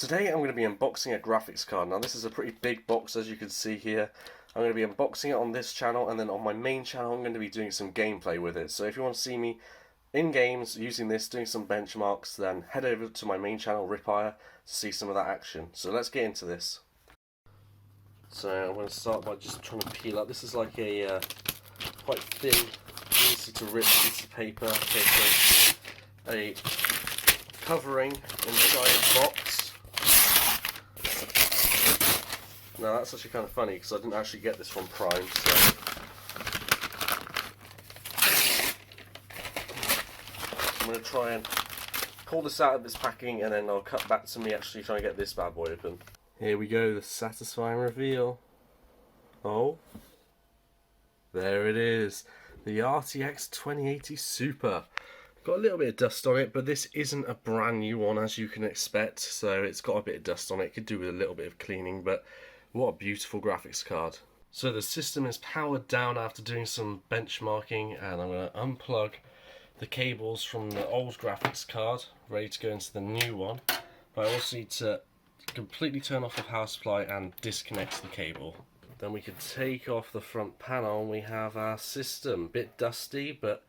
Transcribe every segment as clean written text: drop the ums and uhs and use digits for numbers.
Today I'm going to be unboxing a graphics card. Now this is a pretty big box, as you can see here. I'm going to be unboxing it on this channel, and then on my main channel I'm going to be doing some gameplay with it. So if you want to see me in games using this, doing some benchmarks, then head over to my main channel Ripire to see some of that action. So let's get into this. So I'm going to start by just trying to peel up. This is like a quite thin, easy to rip piece of paper. Okay, so a covering inside the box. Now that's actually kind of funny because I didn't actually get this one primed, so I'm going to try and pull this out of this packing, and then I'll cut back to me actually trying to get this bad boy open. Here we go, the satisfying reveal. Oh, there it is, the RTX 2080 Super. Got a little bit of dust on it, but this isn't a brand new one as you can expect, so it's got a bit of dust on it. Could do with a little bit of cleaning, but what a beautiful graphics card. So the system is powered down after doing some benchmarking, and I'm going to unplug the cables from the old graphics card, ready to go into the new one. But I also need to completely turn off the power supply and disconnect the cable. Then we can take off the front panel and we have our system. Bit dusty, but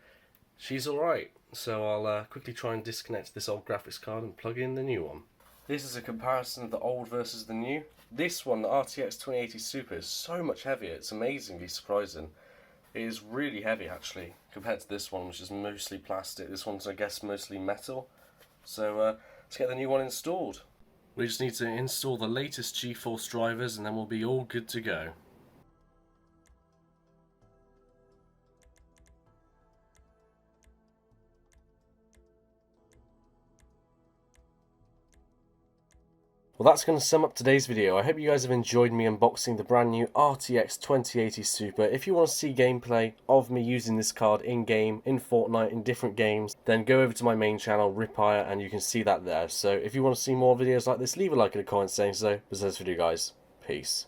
she's alright. So I'll quickly try and disconnect this old graphics card and plug in the new one. This is a comparison of the old versus the new. This one, the RTX 2080 Super, is so much heavier. It's amazingly surprising. It is really heavy actually, compared to this one, which is mostly plastic. This one's, I guess, mostly metal. So let's get the new one installed. We just need to install the latest GeForce drivers and then we'll be all good to go. Well, that's going to sum up today's video. I hope you guys have enjoyed me unboxing the brand new RTX 2080 Super. If you want to see gameplay of me using this card in-game, in Fortnite, in different games, then go over to my main channel, Ripire, and you can see that there. So if you want to see more videos like this, leave a like in the comments saying so. But that's the video, guys. Peace.